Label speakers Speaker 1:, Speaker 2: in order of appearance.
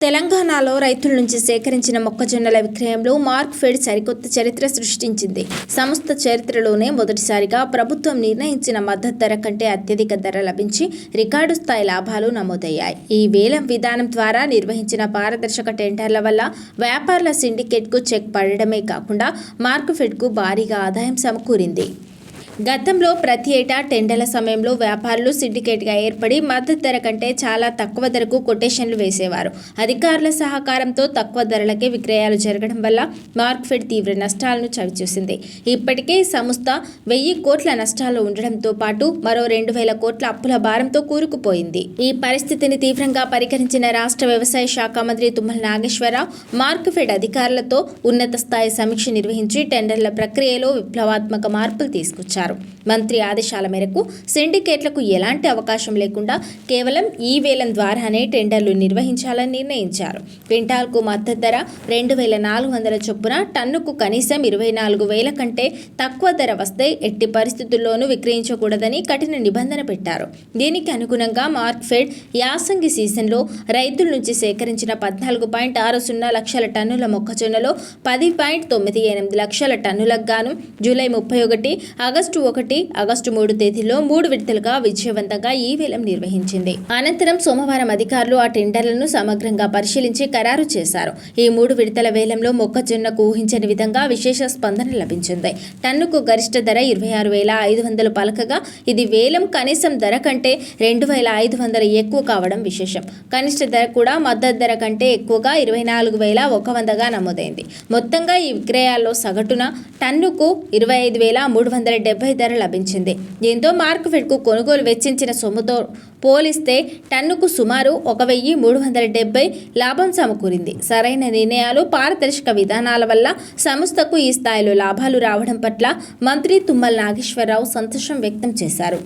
Speaker 1: తెలంగాణలో రైతుల నుంచి సేకరించిన మొక్కజొన్నల విక్రయంలో మార్క్ఫెడ్ సరికొత్త చరిత్ర సృష్టించింది. సంస్థ చరిత్రలోనే మొదటిసారిగా ప్రభుత్వం నిర్ణయించిన మద్దతు ధర కంటే అత్యధిక ధర లభించి రికార్డు స్థాయి లాభాలు నమోదయ్యాయి. ఈ వేలం విధానం ద్వారా నిర్వహించిన పారదర్శక టెండర్ల వల్ల వ్యాపారుల సిండికేట్కు చెక్ పడడమే కాకుండా మార్క్ఫెడ్కు భారీగా ఆదాయం సమకూరింది. గతంలో ప్రతి ఏటా టెండర్ల సమయంలో వ్యాపారులు సిండికేట్గా ఏర్పడి మద్దతు ధర కంటే చాలా తక్కువ ధరకు కొటేషన్లు వేసేవారు. అధికారుల సహకారంతో తక్కువ ధరలకే విక్రయాలు జరగడం వల్ల మార్క్ఫెడ్ తీవ్ర నష్టాలను చవిచూసింది. ఇప్పటికే సంస్థ 1000 కోట్ల నష్టాల్లో ఉండడంతో పాటు మరో 2000 కోట్ల అప్పుల భారంతో కూరుకుపోయింది. ఈ పరిస్థితిని తీవ్రంగా పరిగణించిన రాష్ట్ర వ్యవసాయ శాఖ మంత్రి తుమ్మల నాగేశ్వరరావు మార్క్ఫెడ్ అధికారులతో ఉన్నత స్థాయి సమీక్ష నిర్వహించి టెండర్ల ప్రక్రియలో విప్లవాత్మక మార్పులు తీసుకొచ్చారు. మంత్రి ఆదేశాల మేరకు సిండికేట్లకు ఎలాంటి అవకాశం లేకుండా కేవలం ఈ వేలం ద్వారానే టెండర్లు నిర్వహించాలని నిర్ణయించారు. క్వింటాల్కు మద్దతు ధర 2400 చొప్పున, టన్నుకు కనీసం 24,000 కంటే తక్కువ ధర వస్తే ఎట్టి పరిస్థితుల్లోనూ విక్రయించకూడదని కఠిన నిబంధన పెట్టారు. దీనికి అనుగుణంగా మార్క్ఫెడ్ యాసంగి సీజన్లో రైతుల నుంచి సేకరించిన 14.60 లక్షల టన్నుల మొక్కజొన్నలో 10.98 లక్షల టన్నులకు గాను జూలై 31, ఆగస్టు 1, ఆగస్టు 3 తేదీల్లో 3 విడతలుగా విజయవంతంగా ఈ వేలం నిర్వహించింది. అనంతరం సోమవారం అధికారులు ఆ టెండర్లను సమగ్రంగా పరిశీలించి ఖరారు చేశారు. ఈ 3 విడతల వేలంలో మొక్కజొన్నకు ఊహించని విధంగా విశేష స్పందన లభించింది. టన్నుకు గరిష్ట ధర 26,500 పలకగా ఇది వేలం కనీసం ధర కంటే 2,500 ఎక్కువ కావడం విశేషం. కనిష్ట ధర కూడా మద్దతు ధర కంటే ఎక్కువగా 24,100గా నమోదైంది. మొత్తంగా ఈ విక్రయాల్లో సగటున టన్నుకు 25,370 ధర లభించింది. దీంతో మార్క్ఫెడ్కు కొనుగోలు వెచ్చించిన సొమ్ముతో పోలిస్తే టన్నుకు సుమారు 1,370 లాభం సమకూరింది. సరైన నిర్ణయాలు, పారదర్శక విధానాల వల్ల సంస్థకు ఈ స్థాయిలో లాభాలు రావడం పట్ల మంత్రి తుమ్మల నాగేశ్వరరావు సంతోషం వ్యక్తం చేశారు.